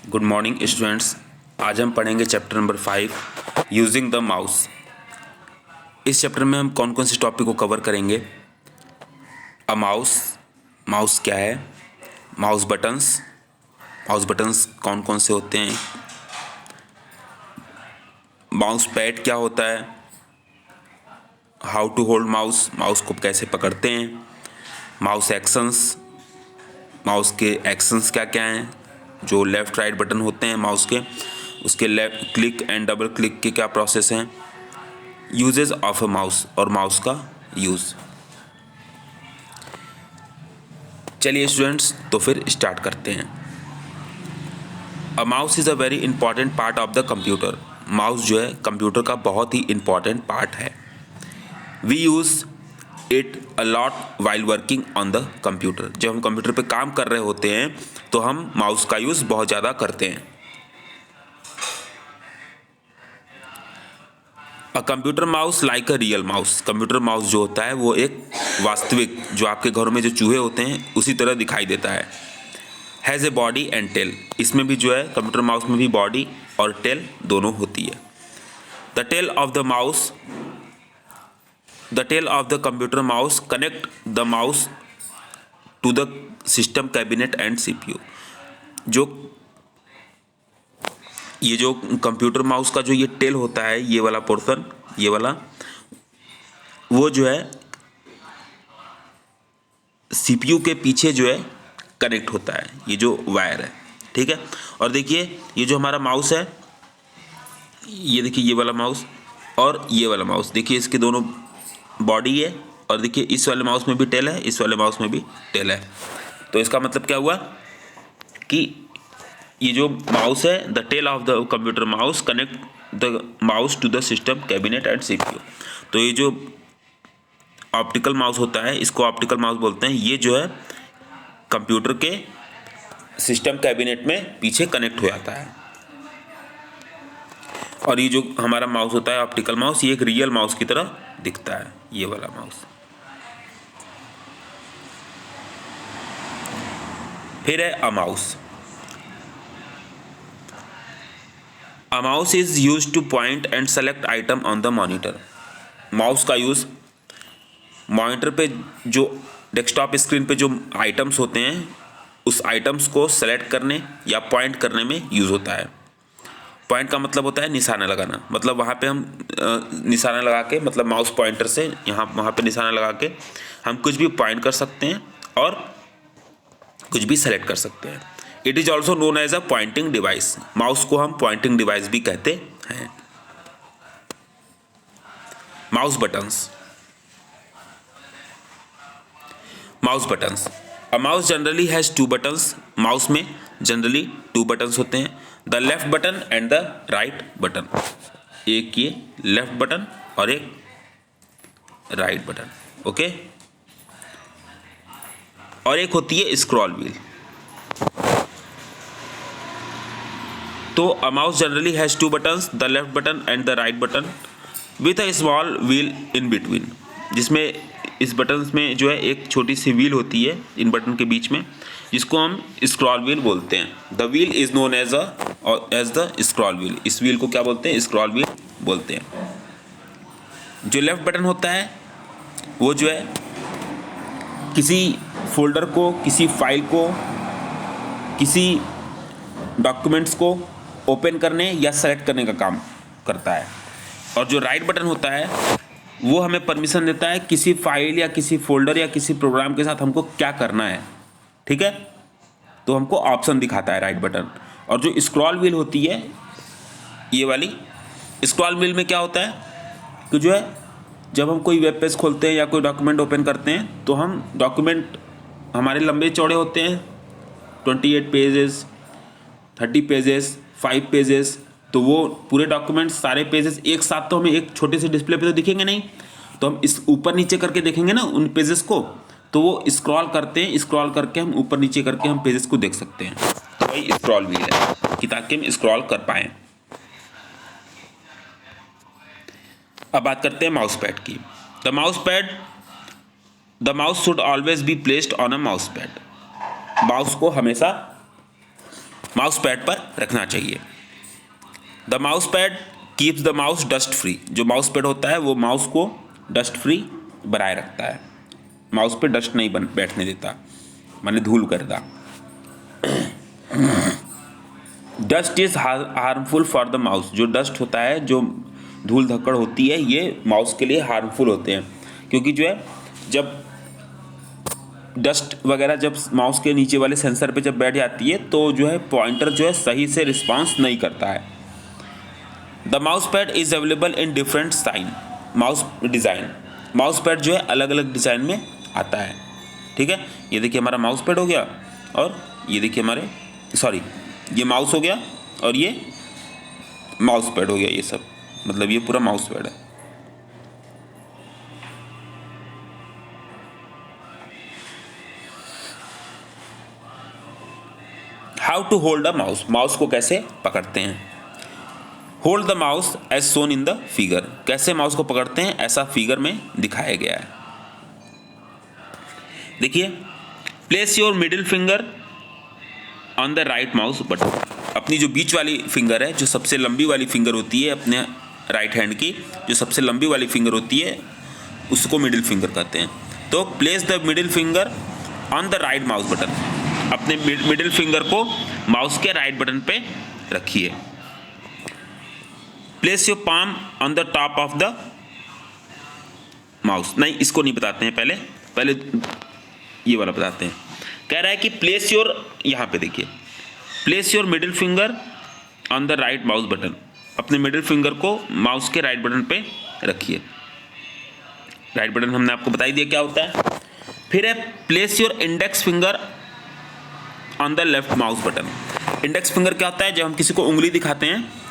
Good morning students. आज हम पढ़ेंगे chapter number 5 using the mouse. इस चैप्टर में हम कौन कौन से टॉपिक को कवर करेंगे। माउस, माउस क्या है, माउस बटन्स कौन कौन से होते हैं, माउस पैड क्या होता है, हाउ टू होल्ड माउस को कैसे पकड़ते हैं, माउस के एक्शंस क्या क्या हैं, जो लेफ़्ट राइट बटन होते हैं माउस के, उसके left click and double click के क्या प्रोसेस हैं, यूजेस ऑफ अ माउस और माउस का यूज़। चलिए स्टूडेंट्स, तो फिर स्टार्ट करते हैं। A mouse is a very important part of the computer. Mouse जो है कंप्यूटर का बहुत ही इंपॉर्टेंट पार्ट है। We use it a lot while working on the computer. जब हम कंप्यूटर पे काम कर रहे होते हैं तो हम माउस का यूज़ बहुत ज़्यादा करते हैं। अ computer mouse like a real mouse. Computer mouse जो होता है वो एक वास्तविक, जो आपके घरों में जो चूहे होते हैं उसी तरह दिखाई देता है। Has a body and tail. इसमें भी जो है कंप्यूटर माउस में भी बॉडी और टेल दोनों होती है। The tail of the computer mouse connect the mouse to the system cabinet and CPU. ये जो कंप्यूटर माउस का जो ये टेल होता है, ये वाला पोर्शन, ये वाला, वो जो है सीपीयू के पीछे जो है कनेक्ट होता है, ये जो वायर है, ठीक है। और देखिए ये जो हमारा माउस है, ये देखिए ये वाला माउस और ये वाला माउस, देखिए इसके दोनों बॉडी है, और देखिए इस वाले माउस में भी टेल है, इस वाले माउस में भी टेल है। तो इसका मतलब क्या हुआ कि ये जो माउस है, the tail of the computer mouse connect the mouse to the system cabinet and CPU. तो ये जो ऑप्टिकल माउस होता है, इसको ऑप्टिकल माउस बोलते हैं। ये जो है कंप्यूटर के सिस्टम कैबिनेट में पीछे कनेक्ट हो जाता है। और ये जो हमारा माउस होता है ऑप्टिकल माउस, ये एक रियल माउस की तरह दिखता है, ये वाला माउस। फिर है a mouse. A mouse is use two point and select item on the monitor. Mouse का यूज़ मॉनिटर पे, जो डेस्कटॉप स्क्रीन पे जो आइटम्स होते हैं, उस आइटम्स को सेलेक्ट करने या पॉइंट करने में यूज़ होता है। पॉइंट का मतलब होता है निशाना लगाना, मतलब वहाँ पे हम निशाना लगा के, मतलब माउस पॉइंटर से यहाँ वहाँ पे निशाना लगा के हम कुछ भी पॉइंट कर सकते हैं और कुछ भी सेलेक्ट कर सकते हैं। It is also known as a pointing device. Mouse को हम पॉइंटिंग डिवाइस भी कहते हैं। Mouse buttons. A mouse generally has 2 buttons. Mouse में जनरली 2 बटन्स होते हैं, the left button and the right button. एक ये लेफ्ट बटन और एक राइट बटन, ओके। और एक होती है स्क्रॉल व्हील। तो अ mouse generally has 2 buttons, the left button and the right button with a small wheel in between. जिसमें इस बटन्स में जो है एक छोटी सी व्हील होती है इन बटन के बीच में, जिसको हम स्क्रॉल व्हील बोलते हैं। The wheel is known as the scroll wheel. इस व्हील को क्या बोलते हैं? स्क्रॉल व्हील बोलते हैं। जो लेफ्ट बटन होता है वो जो है किसी फोल्डर को, किसी फाइल को, किसी डॉक्यूमेंट्स को ओपन करने या सेलेक्ट करने का काम करता है। और जो राइट बटन होता है वो हमें परमिशन देता है किसी फाइल या किसी फोल्डर या किसी प्रोग्राम के साथ हमको क्या करना है, ठीक है। तो हमको ऑप्शन दिखाता है राइट बटन। और जो स्क्रॉल व्हील होती है, ये वाली स्क्रॉल व्हील में क्या होता है कि जो है जब हम कोई वेब पेज खोलते हैं या कोई डॉक्यूमेंट ओपन करते हैं तो हम डॉक्यूमेंट हमारे लंबे चौड़े होते हैं, 28 पेजेस, 30 पेजेस, 5 पेजेस। तो वो पूरे डॉक्यूमेंट सारे पेजेस एक साथ तो हमें एक छोटे से डिस्प्ले पे तो दिखेंगे नहीं, तो हम इस ऊपर नीचे करके देखेंगे ना उन पेजेस को। तो वो स्क्रॉल करते हैं, स्क्रॉल करके हम ऊपर नीचे करके हम पेजेस को देख सकते हैं। तो वही स्क्रॉल व्हील है कि ताकि हम स्क्रॉल कर पाएँ। अब बात करते हैं माउस पैड की। The mouse should always be placed on a mouse pad. Mouse को हमेशा माउस पैड पर रखना चाहिए। The mouse pad keeps the mouse dust free. जो माउस पैड होता है वो माउस को डस्ट फ्री बनाए रखता है, माउस पे डस्ट नहीं बैठने देता, माने धूल करता। Dust is harmful for the mouse. जो डस्ट होता है, जो धूल धक्कड़ होती है, ये माउस के लिए हार्मफुल होते हैं, क्योंकि जो है जब डस्ट वगैरह जब माउस के नीचे वाले सेंसर पे जब बैठ जाती है तो जो है पॉइंटर जो है सही से रिस्पॉन्स नहीं करता है। The mouse pad is available in different sign mouse design. Mouse pad जो है अलग अलग डिज़ाइन में आता है, ठीक है। ये देखिए हमारा माउस पैड हो गया, और ये देखिए हमारे ये माउस हो गया, और ये माउस पैड हो गया। ये सब मतलब ये पूरा माउस पैड है। How to hold a mouse. Mouse को कैसे पकड़ते हैं। Hold the mouse as shown in the figure. कैसे माउस को पकड़ते हैं, ऐसा फिगर में दिखाया गया है। देखिए, place your middle finger on the right mouse button. अपनी जो बीच वाली फिंगर है, जो सबसे लंबी वाली फिंगर होती है अपने राइट हैंड की, जो सबसे लंबी वाली फिंगर होती है उसको मिडिल फिंगर कहते हैं। तो place the middle finger on the right mouse button. अपने मिडिल फिंगर को माउस के राइट बटन पे रखिए। Place your palm on the top of the mouse. नहीं, इसको नहीं बताते हैं, पहले ये वाला बताते हैं। कह रहा है कि प्लेस योर, यहाँ पे देखिए, place your middle finger on the right mouse button. अपने मिडिल फिंगर को माउस के राइट बटन पे रखिए। राइट बटन हमने आपको बता ही दिया क्या होता है। फिर है place your index finger on the left mouse button. Index finger क्या होता है, जब हम किसी को उंगली दिखाते हैं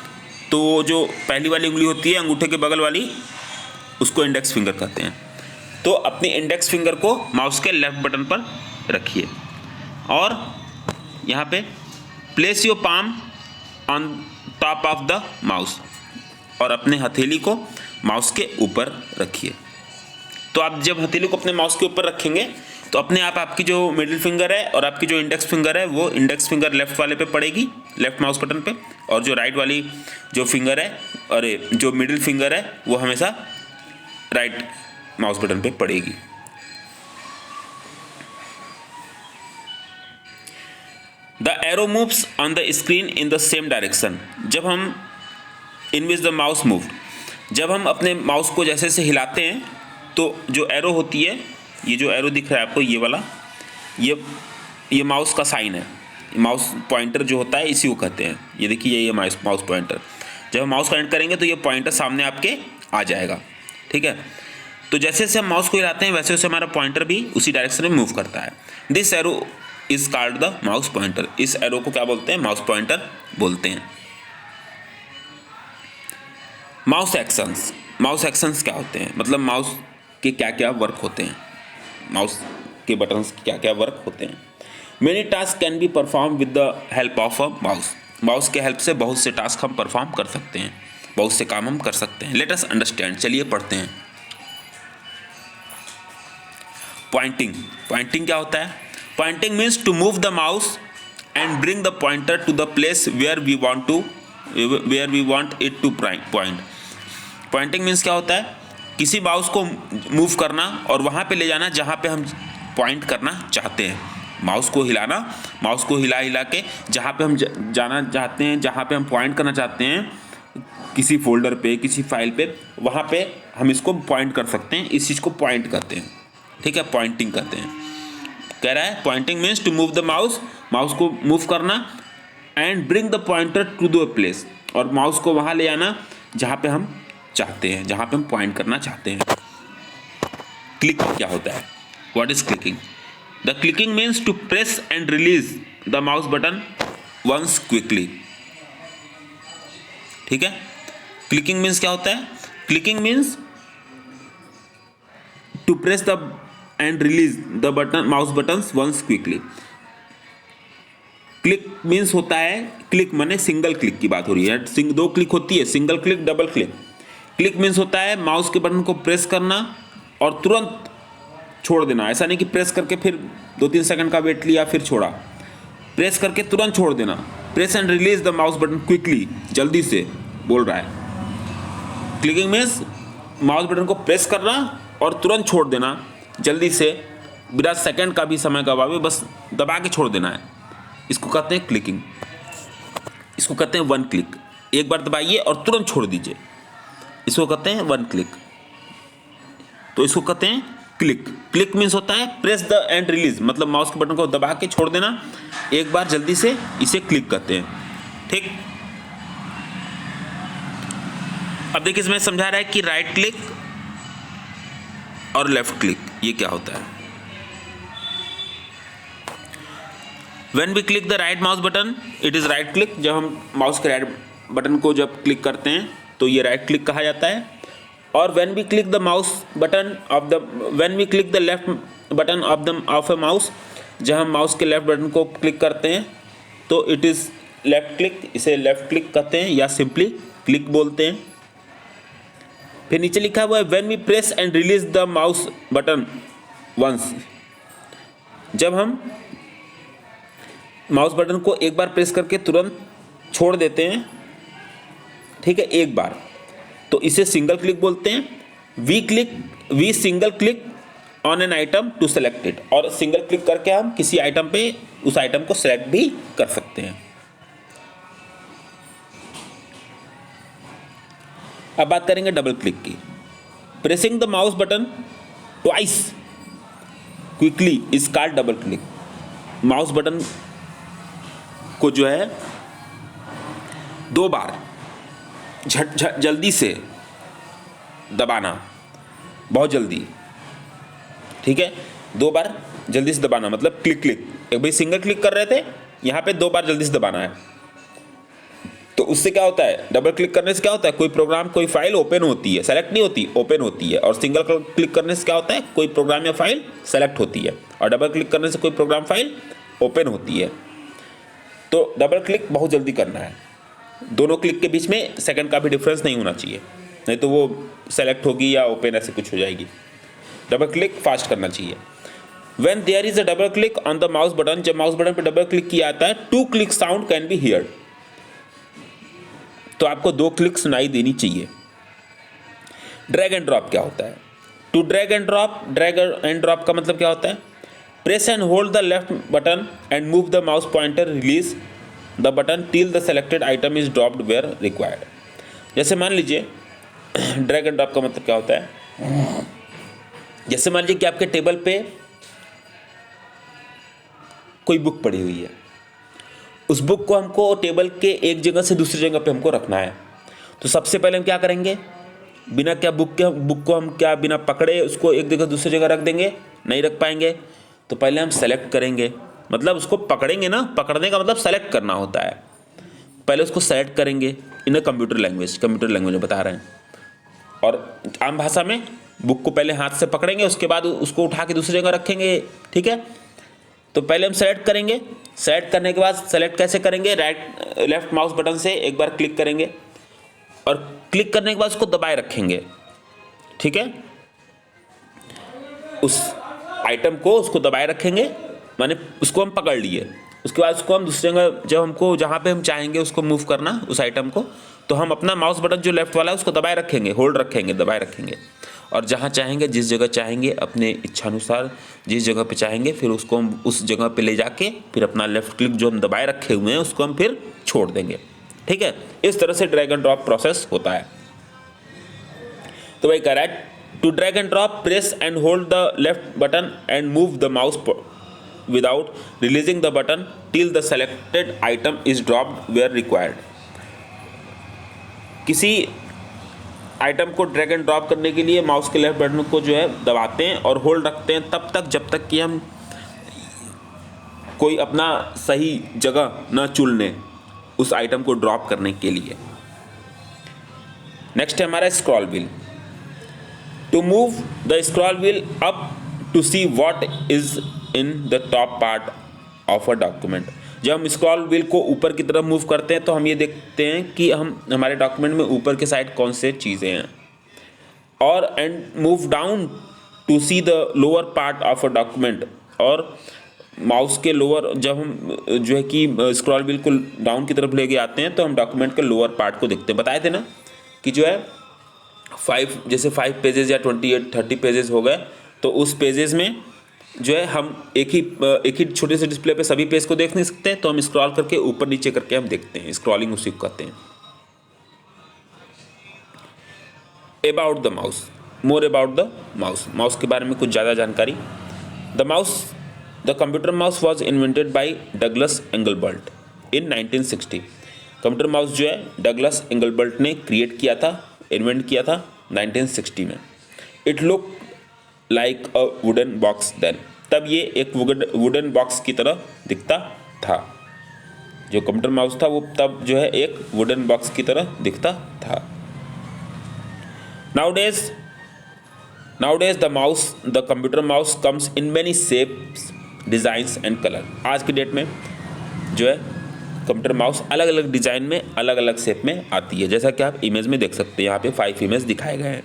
तो जो पहली वाली उंगली होती है अंगूठे के बगल वाली, उसको इंडेक्स फिंगर कहते हैं। तो अपनी इंडेक्स फिंगर को माउस के लेफ्ट बटन पर रखिए, और यहाँ पे place your palm on top of the mouse, और अपने हथेली को माउस के ऊपर रखिए। तो आप जब हथेली को अपने माउस के ऊपर रखेंगे तो अपने आप आपकी जो मिडिल फिंगर है और आपकी जो इंडेक्स फिंगर है वो इंडेक्स फिंगर लेफ्ट वाले पे पड़ेगी, लेफ्ट माउस बटन पे, और जो राइट वाली जो फिंगर है, अरे जो मिडिल फिंगर है, वो हमेशा राइट माउस बटन पे पड़ेगी। The arrow moves on the screen in the same direction. जब हम इन विच द माउस मूव, जब हम अपने माउस को जैसे से हिलाते हैं तो जो एरो होती है, ये जो एरो दिख रहा है आपको, ये वाला, ये माउस का साइन है। माउस पॉइंटर जो होता है इसी को कहते हैं। ये देखिए, ये माउस पॉइंटर, जब हम माउस कनेक्ट करेंगे तो ये पॉइंटर सामने आपके आ जाएगा, ठीक है। तो जैसे जैसे हम माउस को हिलाते हैं वैसे वैसे हमारा पॉइंटर भी उसी डायरेक्शन में मूव करता है। This arrow is called the mouse pointer. इस एरो को क्या बोलते हैं, माउस पॉइंटर बोलते हैं। Mouse actions. माउस एक्शंस क्या होते हैं, मतलब माउस के क्या क्या वर्क होते हैं, माउस के बटन्स क्या क्या वर्क होते हैं। Many task can be perform with the help of a mouse. Mouse के हेल्प से बहुत से टास्क हम परफॉर्म कर सकते हैं, बहुत से काम हम कर सकते हैं। लेट अस अंडरस्टैंड, चलिए पढ़ते हैं। पॉइंटिंग। पॉइंटिंग क्या होता है, pointing means to move the mouse and bring the pointer to the place where we want it to point. Pointing means क्या होता है, किसी माउस को मूव करना और वहाँ पे ले जाना जहाँ पे हम पॉइंट करना चाहते हैं। माउस को हिलाना, माउस को हिला हिला के जहाँ पे हम जाना चाहते हैं, जहाँ पे हम पॉइंट करना चाहते हैं, किसी फोल्डर पे, किसी फाइल पे, वहाँ पे हम इसको पॉइंट कर सकते हैं। इस चीज़ को पॉइंट करते हैं, ठीक है, पॉइंटिंग करते हैं। कह रहा है pointing means to move the mouse, mouse को मूव करना, and bring the pointer to the place, और माउस को वहाँ ले आना जहाँ पे हम चाहते हैं, जहाँ पे हम पॉइंट करना चाहते हैं। क्लिक क्या होता है, what is clicking. The clicking means to press and release the mouse button once quickly, ठीक है। क्लिकिंग मीन्स क्या होता है, clicking means to press the and release the button mouse buttons once quickly. Click means होता है, click माने single click की बात हो रही है, दो क्लिक होती है, single click, double click. Click means होता है माउस के बटन को प्रेस करना और तुरंत छोड़ देना। ऐसा नहीं कि प्रेस करके फिर 2-3 सेकंड का वेट लिया फिर छोड़ा, प्रेस करके तुरंत छोड़ देना। Press and release the mouse button quickly, जल्दी से बोल रहा है। क्लिकिंग मीन्स माउस बटन को प्रेस करना और तुरंत छोड़ देना, जल्दी से, बिना सेकंड का भी समय गवावे, बस दबा के छोड़ देना है। इसको कहते हैं क्लिकिंग। इसको कहते हैं वन क्लिक। एक बार दबाइए और तुरंत छोड़ दीजिए, इसको कहते हैं वन क्लिक। तो इसको कहते हैं क्लिक। क्लिक मीन्स होता है प्रेस द एंड रिलीज, मतलब माउस के बटन को दबा के छोड़ देना एक बार जल्दी से, इसे क्लिक कहते हैं। ठीक, अब देखिए इसमें समझा रहा है कि राइट क्लिक और लेफ्ट क्लिक ये क्या होता है। When we click the right mouse button it is right click. जब हम माउस के राइट बटन को जब क्लिक करते हैं तो ये राइट क्लिक कहा जाता है। और when we click the mouse button of the when we click the left button of a mouse, जब हम माउस के लेफ्ट बटन को क्लिक करते हैं तो इट इज लेफ्ट क्लिक, इसे लेफ्ट क्लिक कहते हैं या सिंपली क्लिक बोलते हैं। फिर नीचे लिखा हुआ है when we press and release the mouse button once. जब हम माउस बटन को एक बार प्रेस करके तुरंत छोड़ देते हैं, ठीक है, एक बार, तो इसे सिंगल क्लिक बोलते हैं। We single click on an item to select it. और सिंगल क्लिक करके हम किसी आइटम पे उस आइटम को सेलेक्ट भी कर सकते हैं। अब बात करेंगे डबल क्लिक की। Pressing the mouse button twice quickly is called double click. Mouse button को जो है दो बार जल्दी से दबाना, बहुत जल्दी, ठीक है, दो बार जल्दी से दबाना, मतलब क्लिक क्लिक। एक भाई सिंगल क्लिक कर रहे थे, यहाँ पे दो बार जल्दी से दबाना है। तो उससे क्या होता है, डबल क्लिक करने से क्या होता है, कोई प्रोग्राम कोई फाइल ओपन होती है, सेलेक्ट नहीं होती, ओपन होती है। और सिंगल क्लिक करने से क्या होता है, कोई प्रोग्राम या फाइल सेलेक्ट होती है। और डबल क्लिक करने से कोई प्रोग्राम फाइल ओपन होती है। तो डबल क्लिक बहुत जल्दी करना है। दोनों क्लिक के बीच में सेकंड का भी डिफरेंस नहीं होना चाहिए, नहीं तो वो सेलेक्ट होगी या ओपन ऐसे कुछ हो जाएगी। डबल क्लिक फास्ट करना चाहिए। When there is a double click on the mouse button, जब माउस बटन पर डबल क्लिक किया जाता है, two click sound can be heard. तो आपको दो क्लिक सुनाई देनी चाहिए। ड्रैग एंड ड्रॉप क्या होता है? टू ड्रैग एंड ड्रॉप का मतलब क्या होता है? Press and hold the left button and move the mouse pointer, release the button till the selected item is dropped where required. जैसे मान लीजिए ड्रैग एंड ड्रॉप का मतलब क्या होता है? जैसे मान लीजिए कि आपके टेबल पे कोई बुक पड़ी हुई है, उस बुक को हमको टेबल के एक जगह से दूसरी जगह पे हमको रखना है। तो सबसे पहले हम क्या करेंगे, बिना क्या बुक को हम क्या बिना पकड़े उसको एक जगह दूसरी जगह रख देंगे? नहीं रख पाएंगे। तो पहले हम सेलेक्ट करेंगे, मतलब उसको पकड़ेंगे ना, पकड़ने का मतलब सेलेक्ट करना होता है। पहले उसको सेलेक्ट करेंगे इन कंप्यूटर लैंग्वेज में बता रहे हैं। और आम भाषा में बुक को पहले हाथ से पकड़ेंगे, उसके बाद उसको उठा के दूसरी जगह रखेंगे, ठीक है। तो पहले हम सेलेक्ट करेंगे, सेलेक्ट करने के बाद सेलेक्ट कैसे करेंगे, लेफ्ट माउस बटन से एक बार क्लिक करेंगे और क्लिक करने के बाद उसको दबाए रखेंगे, ठीक है। उस आइटम को उसको दबाए रखेंगे, माने उसको हम पकड़ लिए। उसके बाद उसको हम दूसरी जगह जब हमको जहाँ पे हम चाहेंगे उसको मूव करना उस आइटम को, तो हम अपना माउस बटन जो लेफ्ट वाला है उसको दबाए रखेंगे, होल्ड रखेंगे, दबाए रखेंगे। और जहाँ चाहेंगे, जिस जगह चाहेंगे, अपने इच्छानुसार जिस जगह पे चाहेंगे, फिर उसको हम उस जगह पे ले जाके फिर अपना लेफ्ट क्लिक जो हम दबाए रखे हुए हैं उसको हम फिर छोड़ देंगे, ठीक है। इस तरह से ड्रैग एंड ड्रॉप प्रोसेस होता है। तो वही कह रहा है, to drag and drop press and hold the left button and move the mouse without releasing the button till the selected item is dropped where required. किसी आइटम को drag and drop करने के लिए माउस के left button को जो है दबाते हैं और होल्ड रखते हैं तब तक जब तक कि हम कोई अपना सही जगह न चुन लें उस आइटम को ड्रॉप करने के लिए। नेक्स्ट है हमारा scroll wheel. To move the scroll wheel up to see what is in the top part of a document. जब हम स्क्रॉल व्हील को ऊपर की तरफ मूव करते हैं तो हम ये देखते हैं कि हमारे डॉक्यूमेंट में ऊपर के साइड कौन से चीज़ें हैं। और and move down to see the lower part of a document. और माउस के लोअर, जब हम जो है कि स्क्रॉल व्हील को डाउन की तरफ लेके आते हैं तो हम डॉक्यूमेंट के लोअर पार्ट को देखते हैं। बताए थे ना कि जो है 5 पेजेस या 28-30 पेजेस हो गए, तो उस पेजेस में जो है हम एक ही छोटे से डिस्प्ले पे सभी पेज को देख नहीं सकते, तो हम स्क्रॉल करके ऊपर नीचे करके हम देखते हैं, स्क्रॉलिंग उसी को कहते हैं। About the mouse, more about the mouse, mouse के बारे में कुछ ज़्यादा जानकारी। The computer mouse was invented by Douglas Engelbart in 1960। Computer mouse जो है डगलस एंगलबर्ट ने क्रिएट किया था, इन्वेंट किया था 1960 में। It look like a wooden box then, तब ये एक वुडन बॉक्स की तरह दिखता था। जो कंप्यूटर माउस था वो तब जो है एक वुडन बॉक्स की तरह दिखता था। Nowadays the computer mouse comes in many shapes, designs and color। आज की डेट में जो है कंप्यूटर माउस अलग अलग डिज़ाइन में, अलग अलग शेप में आती है, जैसा कि आप इमेज में देख सकते हैं। यहाँ पे 5 इमेज दिखाए गए हैं।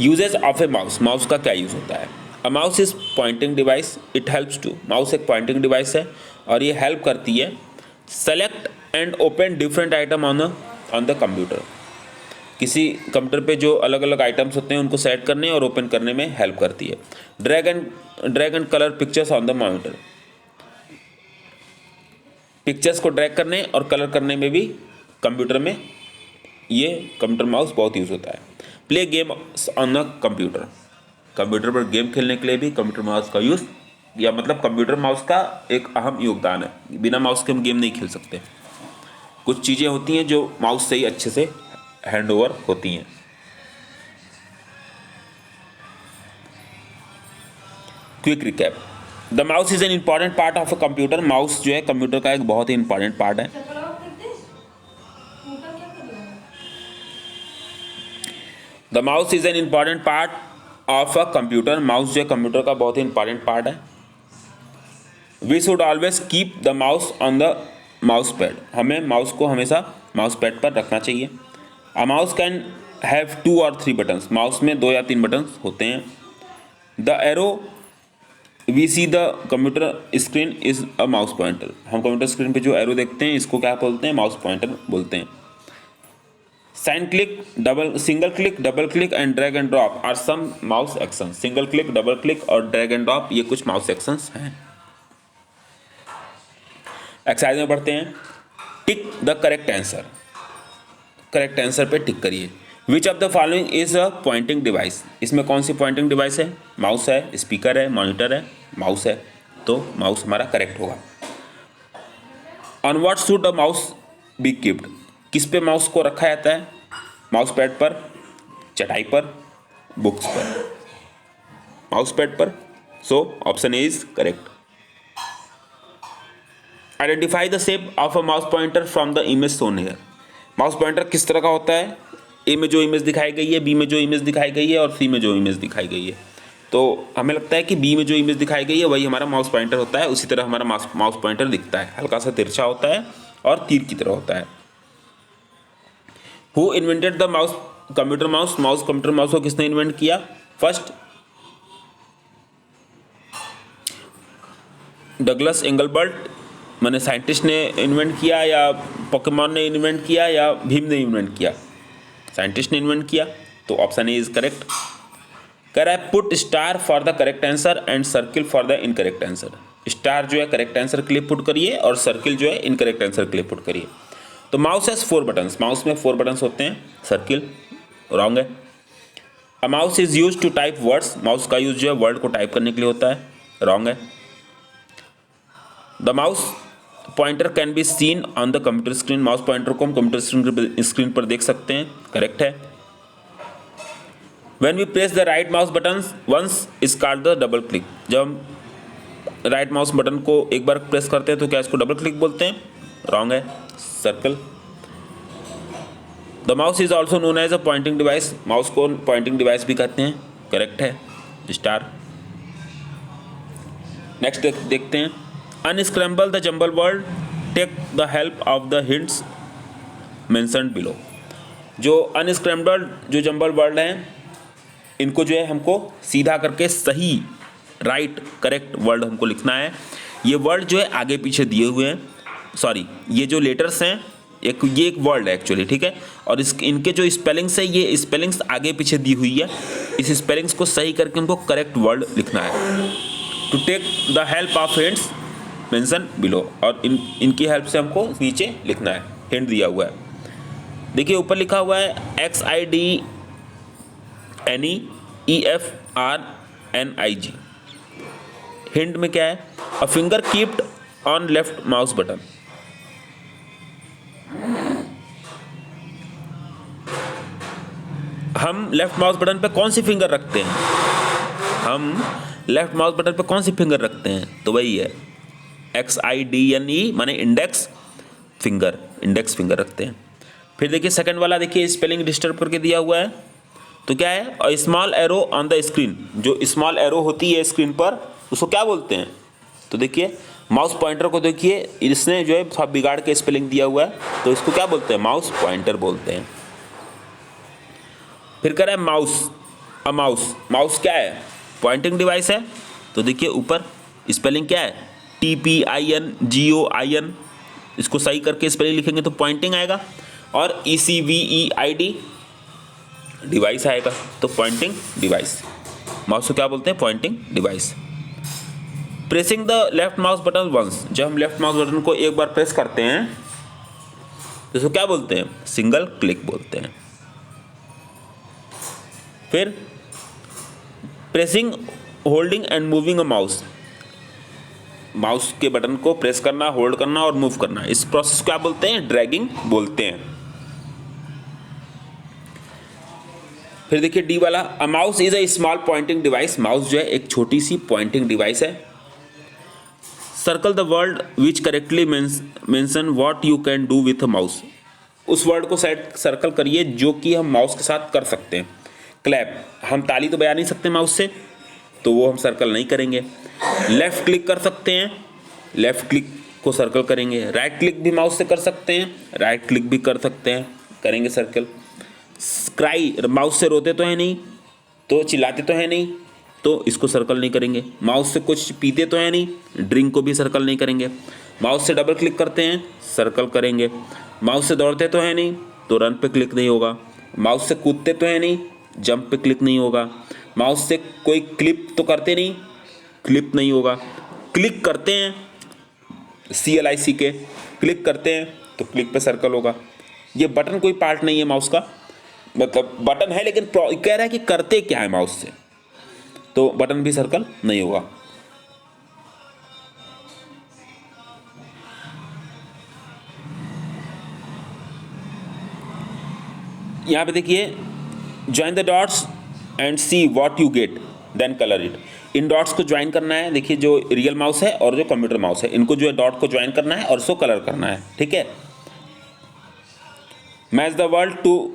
Uses of a mouse, mouse का क्या यूज़ होता है। A mouse is pointing device, it helps to, mouse एक पॉइंटिंग डिवाइस है और ये हेल्प करती है select and open different item on the computer. किसी कंप्यूटर पे जो अलग अलग आइटम्स होते हैं उनको सेलेक्ट करने और ओपन करने में हेल्प करती है। Drag and colour pictures on the monitor, pictures को ड्रैग करने और कलर करने में भी कंप्यूटर में ये कंप्यूटर माउस बहुत यूज़ होता है। Play game on the computer, computer पर गेम खेलने के लिए भी कंप्यूटर माउस का यूज़, या मतलब कंप्यूटर माउस का एक अहम योगदान है। बिना माउस के हम गेम नहीं खेल सकते। कुछ चीज़ें होती हैं जो माउस से ही अच्छे से हैंड ओवर होती हैं। Quick recap, the mouse is an important part of a computer. Mouse जो है कंप्यूटर का एक बहुत ही इंपॉर्टेंट पार्ट है। The mouse is an important part of a computer, mouse जो है कंप्यूटर का बहुत ही इंपॉर्टेंट पार्ट है। We should always keep the mouse on the mouse pad, हमें माउस को हमेशा माउस पैड पर रखना चाहिए। अ माउस कैन हैव 2 और 3 बटन्स, माउस में 2 या 3 बटन्स होते हैं। The arrow we see the computer screen is a mouse pointer, हम कंप्यूटर स्क्रीन पे जो एरो देखते हैं इसको क्या बोलते हैं, माउस पॉइंटर बोलते हैं। Single click, double click and drag and drop are some mouse action. Single click, double click और ड्रैग एंड ड्रॉप ये कुछ माउस एक्शंस हैं। एक्सरसाइज में पढ़ते हैं। Tick the correct answer, correct answer पे टिक करिए। Which of the following is a pointing device, इसमें कौन सी पॉइंटिंग डिवाइस है। माउस है, स्पीकर है, मॉनिटर है, माउस है, तो माउस हमारा करेक्ट होगा। On what should a mouse be kept, किस पे माउस को रखा जाता है। माउस पैड पर, चटाई पर, बुक्स पर, माउस पैड पर, so option A is correct. Identify the shape of a mouse pointer from the image shown here, mouse pointer किस तरह का होता है। ए में जो इमेज दिखाई गई है, बी में जो इमेज दिखाई गई है और सी में जो इमेज दिखाई गई है, तो हमें लगता है कि बी में जो इमेज दिखाई गई है वही हमारा माउस पॉइंटर होता है। उसी तरह हमारा माउस पॉइंटर दिखता है, हल्का सा तिरछा होता है और तीर की तरह होता है। Who invented the mouse computer mouse, computer mouse को किसने इन्वेंट किया। फर्स्ट डगलस एंगलबर्ट, मैंने साइंटिस्ट ने इन्वेंट किया, या पोकेमॉन ने इन्वेंट किया, या भीम ने इन्वेंट किया। साइंटिस्ट ने इन्वेंट किया, तो ऑप्शन ए इज करेक्ट। कह रहा है put star for the correct answer and circle for the incorrect answer. Star जो है करेक्ट आंसर के लिए पुट करिए और सर्किल जो है इनकरेक्ट आंसर के लिए पुट करिए। तो माउस हैज 4 बटन्स, माउस में 4 बटन्स होते हैं, सर्किल रॉन्ग है। A mouse is use to type words, mouse का यूज जो है वर्ड को टाइप करने के लिए होता है, रॉन्ग है। The mouse pointer can be seen on the computer screen, mouse pointer को हम कंप्यूटर स्क्रीन पर देख सकते हैं, करेक्ट है। When we press the right mouse button once is called the double click, जब हम राइट माउस बटन को एक बार प्रेस करते हैं तो क्या इसको डबल क्लिक बोलते हैं, रॉन्ग है, circle. The mouse is also known as a pointing device, mouse को पॉइंटिंग डिवाइस भी कहते हैं, करेक्ट है, स्टार। नेक्स्ट देखते हैं। Unscramble the jumble word, take the help of the hints mentioned below. जो अनस्क्रैम्बल्ड जो जंबल वर्ड हैं इनको जो है हमको सीधा करके सही राइट करेक्ट वर्ड हमको लिखना है। ये वर्ड जो है आगे पीछे दिए हुए हैं, सॉरी ये जो लेटर्स हैं ये एक वर्ड है एक्चुअली, ठीक है। और इनके जो स्पेलिंग्स है ये स्पेलिंग्स आगे पीछे दी हुई है, इस स्पेलिंग्स को सही करके हमको करेक्ट वर्ड लिखना है। To take the help of hints mention below, और इनकी हेल्प से हमको नीचे लिखना है, हिंट दिया हुआ है। देखिए ऊपर लिखा हुआ है XIDNEEFRNIG। हिंट में क्या है? A finger keeped on left mouse button. हम लेफ्ट माउस बटन पे कौन सी फिंगर रखते हैं? हम लेफ्ट माउस बटन पे कौन सी फिंगर रखते हैं? तो वही है XIDNE माने इंडेक्स फिंगर रखते हैं। फिर देखिए सेकंड वाला, देखिए स्पेलिंग डिस्टर्ब करके दिया हुआ है, तो क्या है? A small arrow on the screen. जो स्मॉल एरो होती है स्क्रीन पर उसको क्या बोलते हैं? तो देखिए माउस पॉइंटर को देखिए इसने जो है थोड़ा बिगाड़ के स्पेलिंग दिया हुआ है, तो इसको क्या बोलते हैं? माउस पॉइंटर बोलते हैं। फिर कह रहा है माउस क्या है? पॉइंटिंग डिवाइस है। तो देखिए ऊपर स्पेलिंग क्या है? TPINGOIN। इसको सही करके स्पेलिंग लिखेंगे तो पॉइंटिंग आएगा, और ECVEID डिवाइस आएगा, तो पॉइंटिंग डिवाइस। माउस को क्या बोलते हैं? Pointing device. Pressing the left mouse button once. जब हम लेफ्ट माउस बटन को एक बार प्रेस करते हैं तो इसको क्या बोलते हैं? सिंगल क्लिक बोलते हैं। फिर pressing holding and moving a mouse. Mouse के बटन को प्रेस करना, होल्ड करना और मूव करना, इस प्रोसेस को क्या बोलते हैं? ड्रैगिंग बोलते हैं। फिर देखिए डी वाला, अ mouse is a small Poynting device. Mouse जो है एक छोटी सी पॉइंटिंग डिवाइस है। Circle the word which correctly mention what you can do with a mouse. उस वर्ड को सर्कल करिए जो कि हम माउस के साथ कर सकते हैं। क्लैप, हम ताली तो बजा नहीं सकते माउस से, तो वो हम सर्कल नहीं करेंगे। लेफ्ट क्लिक कर सकते हैं, लेफ्ट क्लिक को सर्कल करेंगे। राइट क्लिक भी माउस से कर सकते हैं, राइट क्लिक भी कर सकते हैं, करेंगे सर्कल। क्राई, माउस से रोते तो है नहीं, तो चिल्लाते तो है नहीं, तो इसको सर्कल नहीं करेंगे। माउस से कुछ पीते तो है नहीं, ड्रिंक को भी सर्कल नहीं करेंगे। माउस से डबल क्लिक करते हैं, सर्कल करेंगे। माउस से दौड़ते तो है नहीं, तो रन पे क्लिक नहीं होगा। माउस से कूदते तो है नहीं, जंप पे क्लिक नहीं होगा। माउस से कोई क्लिप तो करते नहीं, क्लिप नहीं होगा। क्लिक करते हैं CLIC के, क्लिक करते हैं तो क्लिक पे सर्कल होगा। ये बटन कोई पार्ट नहीं है माउस का, मतलब बटन है लेकिन कह रहा है कि करते क्या है माउस से, तो बटन भी सर्कल नहीं होगा। यहां पे देखिए join the dots and see what you get then colour it. इन डॉट्स को ज्वाइन करना है। देखिए जो रियल माउस है और जो कंप्यूटर माउस है, इनको जो है डॉट को ज्वाइन करना है और उसको कलर करना है, ठीक है। Match the world to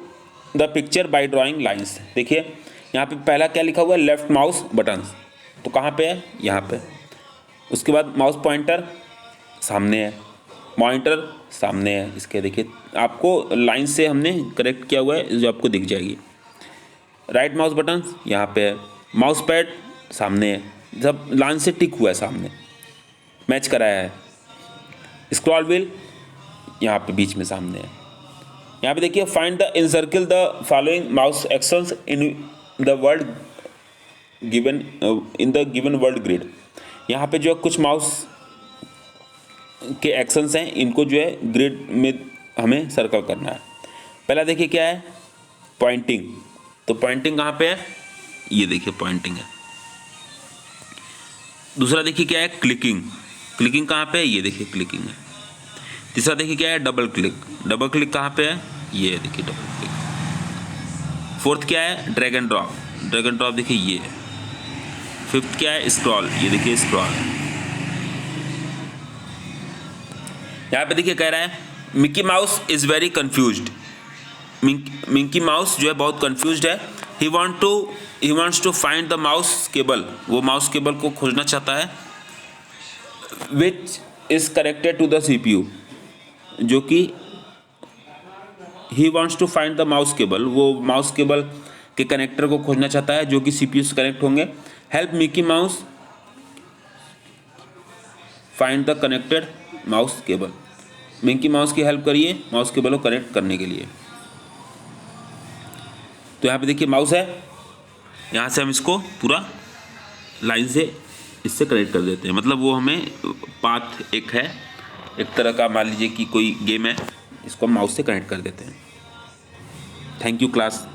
the picture by drawing lines. देखिए यहाँ पे पहला क्या लिखा हुआ है? लेफ्ट माउस बटन, तो कहाँ पे है? यहाँ पे। उसके बाद माउस पॉइंटर सामने है, मॉनिटर सामने है इसके। देखिए आपको लाइन से हमने करेक्ट किया हुआ है जो आपको दिख जाएगी। राइट माउस बटन यहाँ पे है, माउस पैड सामने है, जब लाइन से टिक हुआ है सामने, मैच कराया है। स्क्रॉल व्हील यहाँ पे बीच में सामने है। यहाँ पे देखिए find the encircle the following mouse actions in the world given in the given world grid. यहाँ पे जो कुछ माउस के एक्शंस हैं इनको जो है ग्रिड में हमें सर्कल करना है। पहला देखिए क्या है? पॉइंटिंग। तो पॉइंटिंग कहाँ पे है? ये देखिए पॉइंटिंग है। दूसरा देखिए क्या है? क्लिकिंग। क्लिकिंग कहाँ पे है? ये देखिए क्लिकिंग है। तीसरा देखिए क्या है? Double click. डबल क्लिक कहाँ पे है? ये देखिए डबल क्लिक। फोर्थ क्या है? Drag and drop. Drag and drop देखिए ये है। फिफ्थ क्या है? स्क्रॉल। ये देखिए स्क्रॉल। यहाँ पे देखिए कह रहा है Mickey Mouse is very confused. Mickey Mouse जो है बहुत कंफ्यूज्ड है। He wants to find the mouse cable. वो माउस केबल को खोजना चाहता है। Which is connected to the CPU, जो कि he wants to find the mouse cable, वो माउस केबल के कनेक्टर को खोजना चाहता है जो कि CPU से कनेक्ट होंगे। Help Mickey mouse find the connected mouse cable. Minki mouse की हेल्प करिए माउस केबल को कनेक्ट करने के लिए। तो यहाँ पे देखिए माउस है, यहाँ से हम इसको पूरा लाइन से इससे कनेक्ट कर देते हैं। मतलब वो हमें पाथ एक है, एक तरह का मान लीजिए कि कोई गेम है, इसको हम माउस से कनेक्ट कर देते हैं। Thank you class.